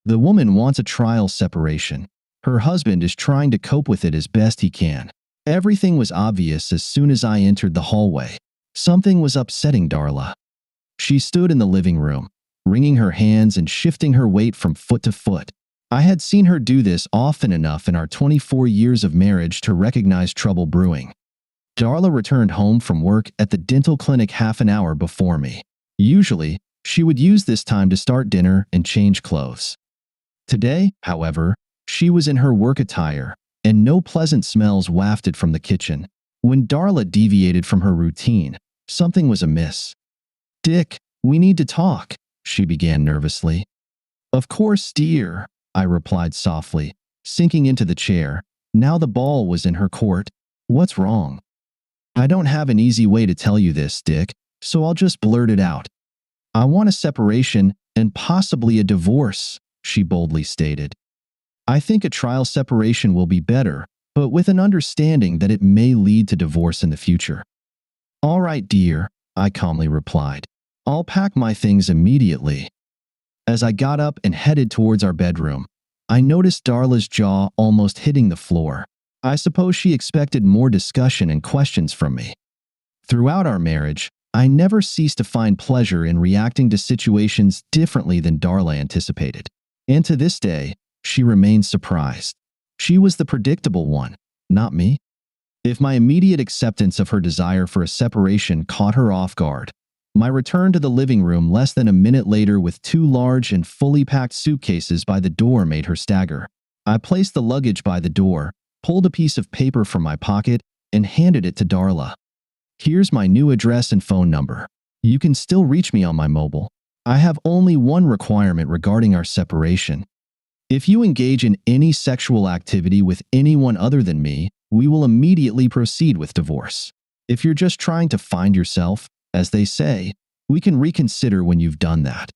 The woman wants a trial separation. Her husband is trying to cope with it as best he can. Everything was obvious as soon as I entered the hallway. Something was upsetting Darla. She stood in the living room, wringing her hands and shifting her weight from foot to foot. I had seen her do this often enough in our 24 years of marriage to recognize trouble brewing. Darla returned home from work at the dental clinic half an hour before me. Usually, she would use this time to start dinner and change clothes. Today, however, she was in her work attire, and no pleasant smells wafted from the kitchen. When Darla deviated from her routine, something was amiss. "Dick, we need to talk," she began nervously. "Of course, dear," I replied softly, sinking into the chair. Now the ball was in her court. "What's wrong?" "I don't have an easy way to tell you this, Dick, so I'll just blurt it out. I want a separation and possibly a divorce," she boldly stated. "I think a trial separation will be better, but with an understanding that it may lead to divorce in the future." "All right, dear," I calmly replied. "I'll pack my things immediately." As I got up and headed towards our bedroom, I noticed Darla's jaw almost hitting the floor. I suppose she expected more discussion and questions from me. Throughout our marriage, I never ceased to find pleasure in reacting to situations differently than Darla anticipated. And to this day, she remains surprised. She was the predictable one, not me. If my immediate acceptance of her desire for a separation caught her off guard, my return to the living room less than a minute later with two large and fully packed suitcases by the door made her stagger. I placed the luggage by the door, pulled a piece of paper from my pocket, and handed it to Darla. "Here's my new address and phone number. You can still reach me on my mobile. I have only one requirement regarding our separation. If you engage in any sexual activity with anyone other than me, we will immediately proceed with divorce. If you're just trying to find yourself, as they say, we can reconsider when you've done that.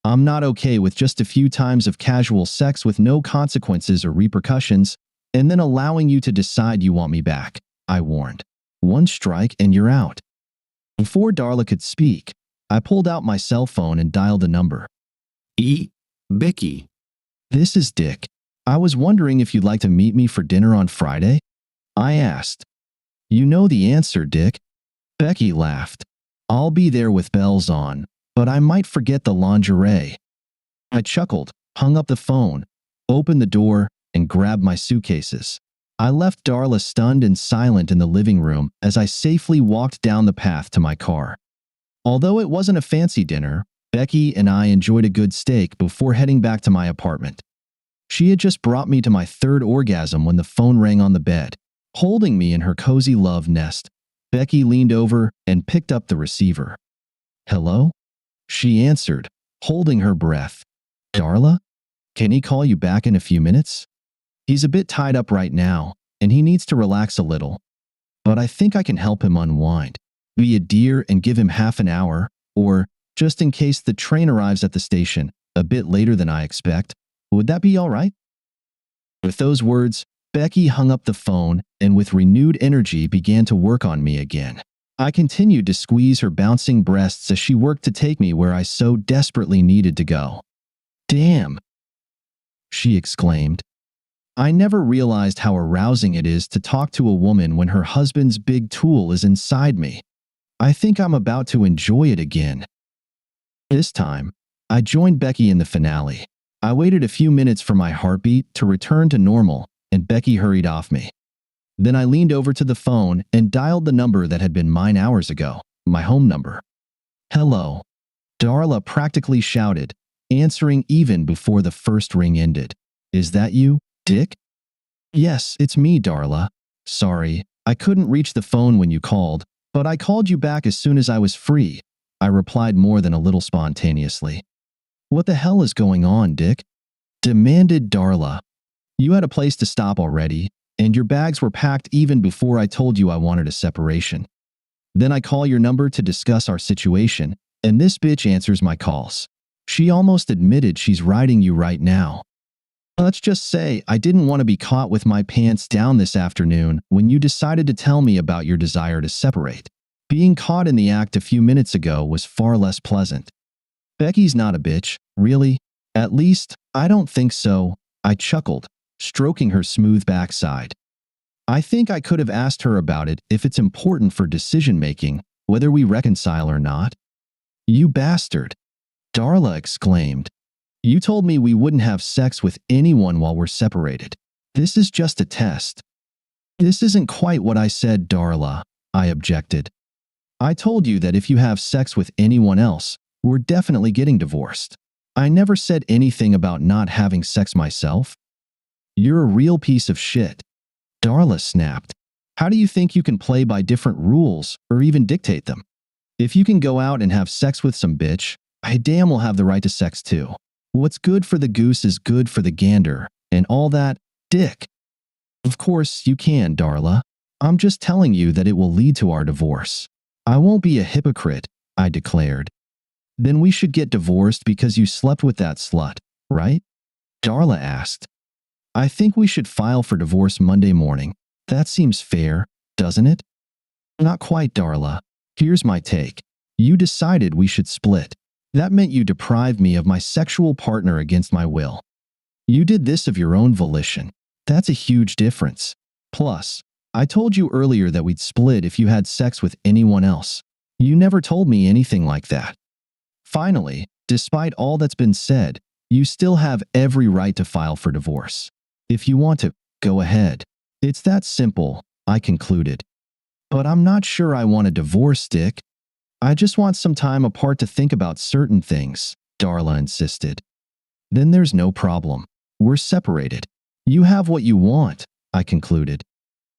I'm not okay with just a few times of casual sex with no consequences or repercussions, and then allowing you to decide you want me back," I warned. "One strike and you're out." Before Darla could speak, I pulled out my cell phone and dialed the number. Becky. "This is Dick. I was wondering if you'd like to meet me for dinner on Friday?" I asked. "You know the answer, Dick." Becky laughed. "I'll be there with bells on, but I might forget the lingerie." I chuckled, hung up the phone, opened the door, and grabbed my suitcases. I left Darla stunned and silent in the living room as I safely walked down the path to my car. Although it wasn't a fancy dinner, Becky and I enjoyed a good steak before heading back to my apartment. She had just brought me to my third orgasm when the phone rang on the bed. Holding me in her cozy love nest, Becky leaned over and picked up the receiver. "Hello?" she answered, holding her breath. "Darla? Can he call you back in a few minutes? He's a bit tied up right now, and he needs to relax a little. But I think I can help him unwind. Be a dear and give him half an hour, or, just in case the train arrives at the station a bit later than I expect, would that be all right?" With those words, Becky hung up the phone and with renewed energy began to work on me again. I continued to squeeze her bouncing breasts as she worked to take me where I so desperately needed to go. "Damn!" she exclaimed. I never realized how arousing it is to talk to a woman when her husband's big tool is inside me. I think I'm about to enjoy it again. This time, I joined Becky in the finale. I waited a few minutes for my heartbeat to return to normal, and Becky hurried off me. Then I leaned over to the phone and dialed the number that had been mine hours ago, my home number. "Hello," Darla practically shouted, answering even before the first ring ended. "Is that you, Dick?" "Yes, it's me, Darla. Sorry, I couldn't reach the phone when you called, but I called you back as soon as I was free," I replied more than a little spontaneously. "What the hell is going on, Dick?" demanded Darla. "You had a place to stop already, and your bags were packed even before I told you I wanted a separation. Then I call your number to discuss our situation, and this bitch answers my calls. She almost admitted she's riding you right now. Let's just say I didn't want to be caught with my pants down this afternoon when you decided to tell me about your desire to separate. Being caught in the act a few minutes ago was far less pleasant." "Becky's not a bitch, really. At least, I don't think so, I chuckled, stroking her smooth backside. I think I could have asked her about it if it's important for decision-making, whether we reconcile or not. You bastard, Darla exclaimed. You told me we wouldn't have sex with anyone while we're separated. This is just a test. This isn't quite what I said, Darla, I objected. I told you that if you have sex with anyone else, we're definitely getting divorced. I never said anything about not having sex myself. You're a real piece of shit, Darla snapped. How do you think you can play by different rules or even dictate them? If you can go out and have sex with some bitch, I damn well have the right to sex too. What's good for the goose is good for the gander, and all that, dick. Of course you can, Darla. I'm just telling you that it will lead to our divorce. I won't be a hypocrite, I declared. Then we should get divorced because you slept with that slut, right? Darla asked. I think we should file for divorce Monday morning. That seems fair, doesn't it? Not quite, Darla. Here's my take. You decided we should split. That meant you deprived me of my sexual partner against my will. You did this of your own volition. That's a huge difference. Plus, I told you earlier that we'd split if you had sex with anyone else. You never told me anything like that. Finally, despite all that's been said, you still have every right to file for divorce. If you want to, go ahead. It's that simple, I concluded. But I'm not sure I want a divorce, Dick. I just want some time apart to think about certain things, Darla insisted. Then there's no problem. We're separated. You have what you want, I concluded.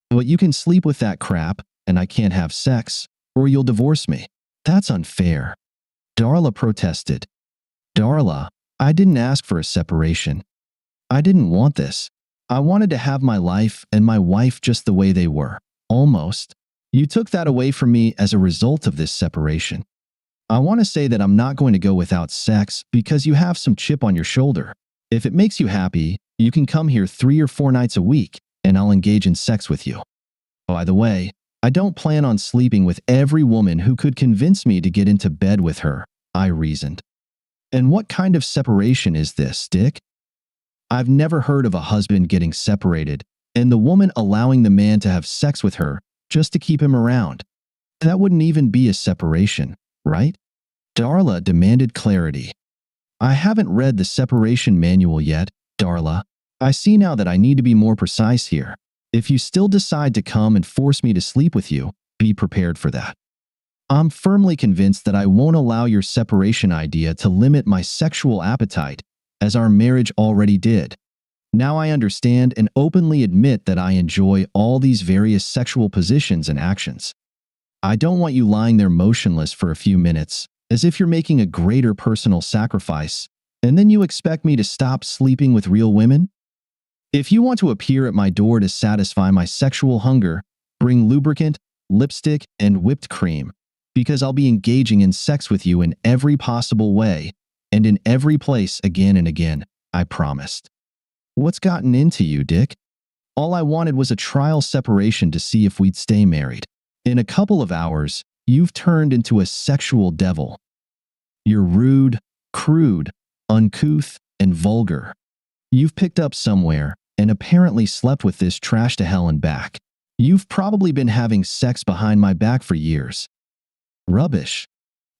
But you can sleep with that crap, and I can't have sex, or you'll divorce me. That's unfair. Darla protested. Darla, I didn't ask for a separation. I didn't want this. I wanted to have my life and my wife just the way they were. Almost. You took that away from me as a result of this separation. I want to say that I'm not going to go without sex because you have some chip on your shoulder. If it makes you happy, you can come here 3 or 4 nights a week, and I'll engage in sex with you. By the way, I don't plan on sleeping with every woman who could convince me to get into bed with her, I reasoned. And what kind of separation is this, Dick? I've never heard of a husband getting separated and the woman allowing the man to have sex with her just to keep him around. That wouldn't even be a separation, right? Darla demanded clarity. I haven't read the separation manual yet, Darla. I see now that I need to be more precise here. If you still decide to come and force me to sleep with you, be prepared for that. I'm firmly convinced that I won't allow your separation idea to limit my sexual appetite, as our marriage already did. Now I understand and openly admit that I enjoy all these various sexual positions and actions. I don't want you lying there motionless for a few minutes, as if you're making a greater personal sacrifice, and then you expect me to stop sleeping with real women? If you want to appear at my door to satisfy my sexual hunger, bring lubricant, lipstick, and whipped cream, because I'll be engaging in sex with you in every possible way, and in every place again and again, I promised. What's gotten into you, Dick? All I wanted was a trial separation to see if we'd stay married. In a couple of hours, you've turned into a sexual devil. You're rude, crude, uncouth, and vulgar. You've picked up somewhere and apparently slept with this trash to hell and back. You've probably been having sex behind my back for years. Rubbish.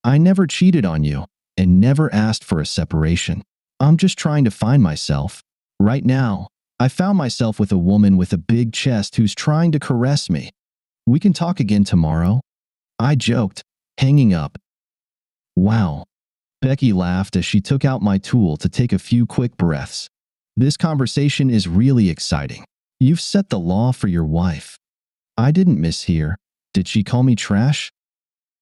I never cheated on you and never asked for a separation. I'm just trying to find myself. Right now, I found myself with a woman with a big chest who's trying to caress me. We can talk again tomorrow, I joked, hanging up. Wow. Becky laughed as she took out my tool to take a few quick breaths. This conversation is really exciting. You've set the law for your wife. I didn't mishear. Did she call me trash?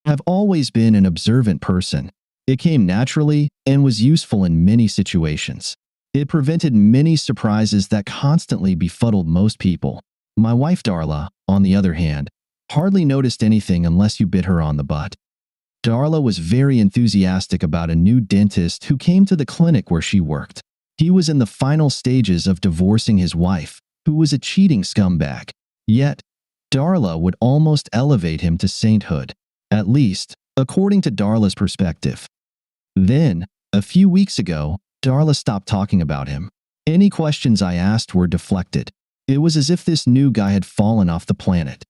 I've always been an observant person. It came naturally and was useful in many situations. It prevented many surprises that constantly befuddled most people. My wife Darla, on the other hand, hardly noticed anything unless you bit her on the butt. Darla was very enthusiastic about a new dentist who came to the clinic where she worked. He was in the final stages of divorcing his wife, who was a cheating scumbag. Yet, Darla would almost elevate him to sainthood, at least, according to Darla's perspective. Then, a few weeks ago, Darla stopped talking about him. Any questions I asked were deflected. It was as if this new guy had fallen off the planet.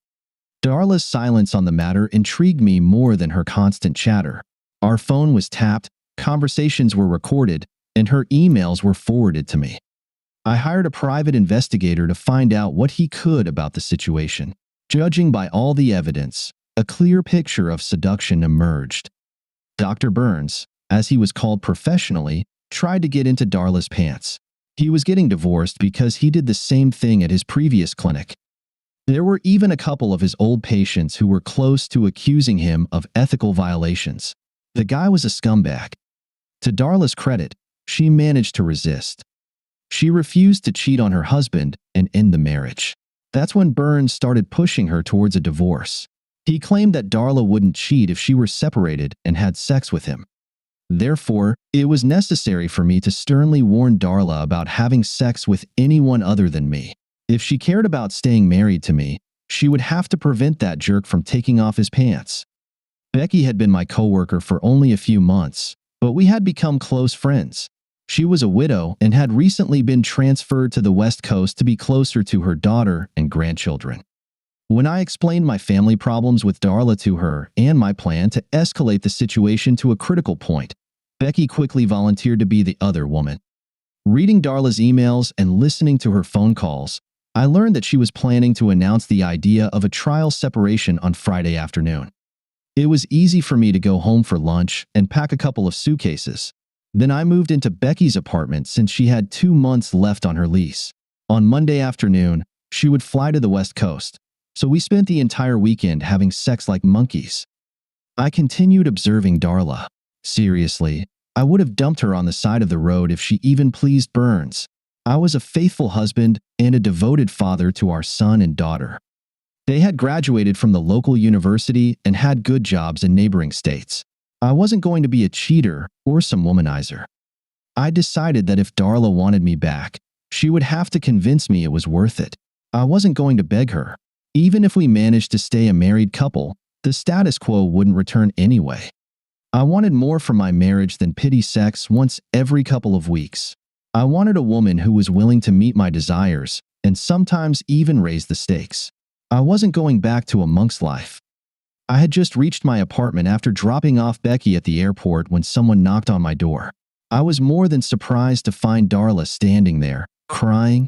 Darla's silence on the matter intrigued me more than her constant chatter. Our phone was tapped, conversations were recorded, and her emails were forwarded to me. I hired a private investigator to find out what he could about the situation. Judging by all the evidence, a clear picture of seduction emerged. Dr. Burns, as he was called professionally, tried to get into Darla's pants. He was getting divorced because he did the same thing at his previous clinic. There were even a couple of his old patients who were close to accusing him of ethical violations. The guy was a scumbag. To Darla's credit, she managed to resist. She refused to cheat on her husband and end the marriage. That's when Burns started pushing her towards a divorce. He claimed that Darla wouldn't cheat if she were separated and had sex with him. Therefore, it was necessary for me to sternly warn Darla about having sex with anyone other than me. If she cared about staying married to me, she would have to prevent that jerk from taking off his pants. Becky had been my coworker for only a few months, but we had become close friends. She was a widow and had recently been transferred to the West Coast to be closer to her daughter and grandchildren. When I explained my family problems with Darla to her and my plan to escalate the situation to a critical point, Becky quickly volunteered to be the other woman. Reading Darla's emails and listening to her phone calls, I learned that she was planning to announce the idea of a trial separation on Friday afternoon. It was easy for me to go home for lunch and pack a couple of suitcases. Then I moved into Becky's apartment since she had 2 months left on her lease. On Monday afternoon, she would fly to the West Coast, so we spent the entire weekend having sex like monkeys. I continued observing Darla. Seriously, I would have dumped her on the side of the road if she even pleased Burns. I was a faithful husband and a devoted father to our son and daughter. They had graduated from the local university and had good jobs in neighboring states. I wasn't going to be a cheater or some womanizer. I decided that if Darla wanted me back, she would have to convince me it was worth it. I wasn't going to beg her. Even if we managed to stay a married couple, the status quo wouldn't return anyway. I wanted more from my marriage than petty sex once every couple of weeks. I wanted a woman who was willing to meet my desires and sometimes even raise the stakes. I wasn't going back to a monk's life. I had just reached my apartment after dropping off Becky at the airport when someone knocked on my door. I was more than surprised to find Darla standing there, crying.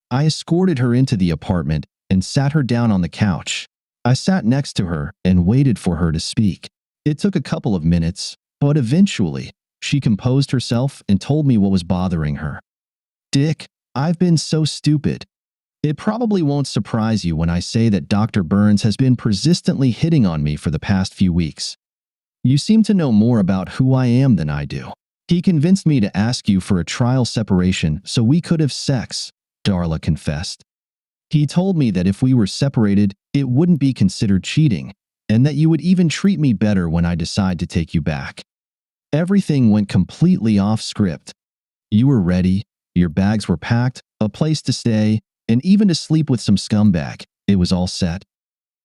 I escorted her into the apartment and sat her down on the couch. I sat next to her and waited for her to speak. It took a couple of minutes, but eventually, she composed herself and told me what was bothering her. "Dick, I've been so stupid. It probably won't surprise you when I say that Dr. Burns has been persistently hitting on me for the past few weeks. You seem to know more about who I am than I do. He convinced me to ask you for a trial separation so we could have sex," Darla confessed. "He told me that if we were separated, it wouldn't be considered cheating, and that you would even treat me better when I decide to take you back. Everything went completely off script. You were ready, your bags were packed, a place to stay, and even to sleep with some scumbag. It was all set.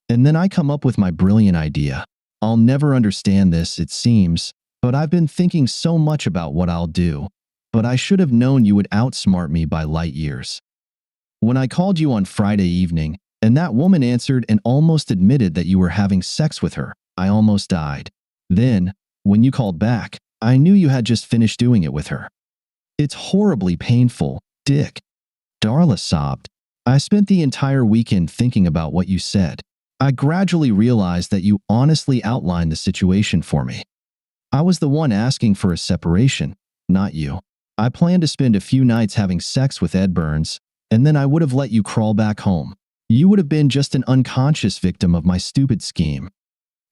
And then I come up with my brilliant idea. I'll never understand this, it seems, but I've been thinking so much about what I'll do. But I should have known you would outsmart me by light years. When I called you on Friday evening, and that woman answered and almost admitted that you were having sex with her, I almost died. Then, when you called back, I knew you had just finished doing it with her. It's horribly painful, Dick." Darla sobbed. "I spent the entire weekend thinking about what you said. I gradually realized that you honestly outlined the situation for me. I was the one asking for a separation, not you. I planned to spend a few nights having sex with Ed Burns, and then I would have let you crawl back home. You would have been just an unconscious victim of my stupid scheme."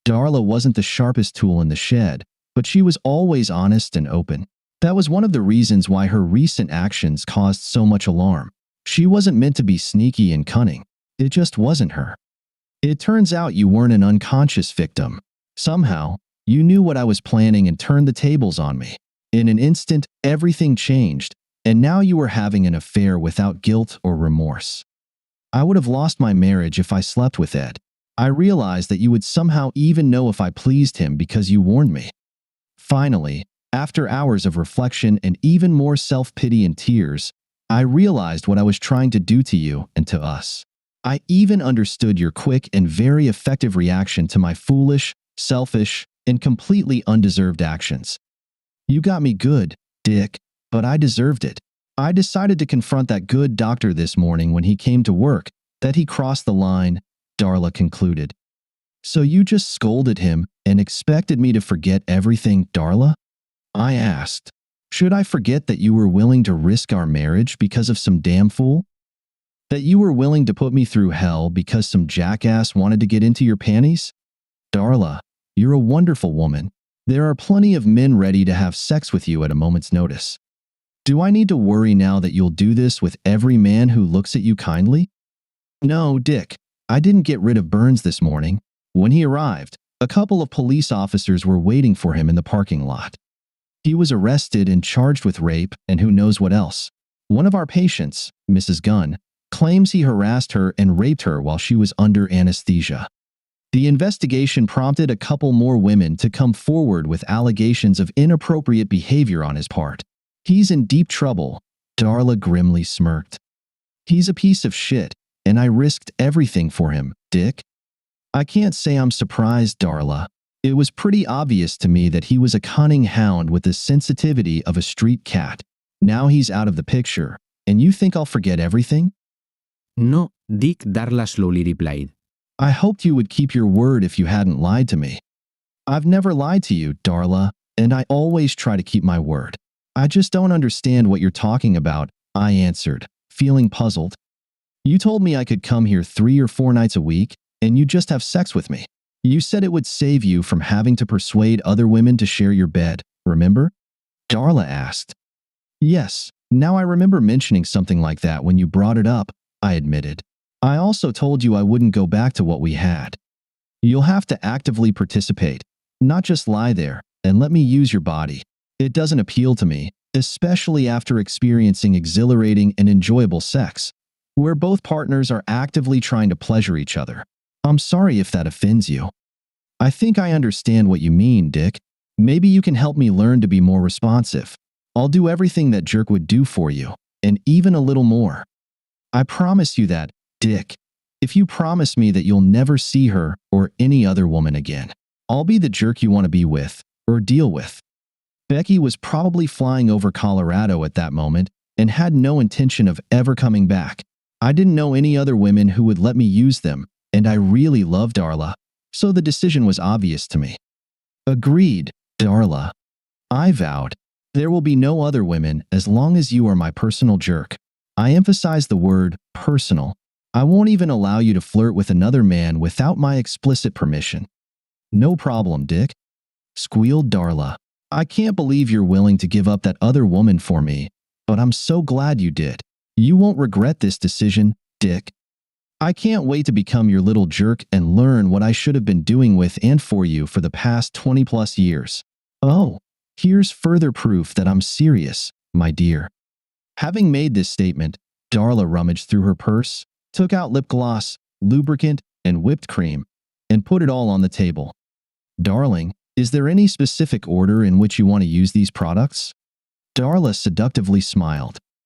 Darla wasn't the sharpest tool in the shed, but she was always honest and open. That was one of the reasons why her recent actions caused so much alarm. She wasn't meant to be sneaky and cunning. It just wasn't her. It turns out you weren't an unconscious victim. Somehow, you knew what I was planning and turned the tables on me. In an instant, everything changed, and now you were having an affair without guilt or remorse. I would have lost my marriage if I slept with Ed. I realized that you would somehow even know if I pleased him because you warned me. Finally, After hours of reflection and even more self-pity and tears, I realized what I was trying to do to you and to us. I even understood your quick and very effective reaction to my foolish, selfish, and completely undeserved actions. You got me good, Dick, but I deserved it. I decided to confront that good doctor this morning when he came to work, that he crossed the line, Darla concluded. So you just scolded him and expected me to forget everything, Darla? I asked. Should I forget that you were willing to risk our marriage because of some damn fool? That you were willing to put me through hell because some jackass wanted to get into your panties? Darla, you're a wonderful woman. There are plenty of men ready to have sex with you at a moment's notice. Do I need to worry now that you'll do this with every man who looks at you kindly? No, Dick, I didn't get rid of Burns this morning. When he arrived, a couple of police officers were waiting for him in the parking lot. He was arrested and charged with rape and who knows what else. One of our patients, Mrs. Gunn, claims he harassed her and raped her while she was under anesthesia. The investigation prompted a couple more women to come forward with allegations of inappropriate behavior on his part. He's in deep trouble, Darla grimly smirked. He's a piece of shit, and I risked everything for him, Dick. I can't say I'm surprised, Darla. It was pretty obvious to me that he was a cunning hound with the sensitivity of a street cat. Now he's out of the picture, and you think I'll forget everything? No, Dick, Darla slowly replied. I hoped you would keep your word if you hadn't lied to me. I've never lied to you, Darla, and I always try to keep my word. I just don't understand what you're talking about, I answered, feeling puzzled. You told me I could come here 3 or 4 nights a week, and you just have sex with me. You said it would save you from having to persuade other women to share your bed, remember? Darla asked. Yes, now I remember mentioning something like that when you brought it up, I admitted. I also told you I wouldn't go back to what we had. You'll have to actively participate, not just lie there, and let me use your body. It doesn't appeal to me, especially after experiencing exhilarating and enjoyable sex, where both partners are actively trying to pleasure each other. I'm sorry if that offends you. I think I understand what you mean, Dick. Maybe you can help me learn to be more responsive. I'll do everything that jerk would do for you, and even a little more. I promise you that, Dick. If you promise me that you'll never see her or any other woman again, I'll be the jerk you want to be with or deal with. Becky was probably flying over Colorado at that moment and had no intention of ever coming back. I didn't know any other women who would let me use them, and I really loved Darla, so the decision was obvious to me. Agreed, Darla. I vowed. There will be no other women as long as you are my personal jerk. I emphasize the word personal. I won't even allow you to flirt with another man without my explicit permission. No problem, Dick, squealed Darla. I can't believe you're willing to give up that other woman for me, but I'm so glad you did. You won't regret this decision, Dick. I can't wait to become your little jerk and learn what I should have been doing with and for you for the past 20+ years. Oh, here's further proof that I'm serious, my dear. Having made this statement, Darla rummaged through her purse, took out lip gloss, lubricant, and whipped cream, and put it all on the table. Darling, is there any specific order in which you want to use these products? Darla seductively smiled.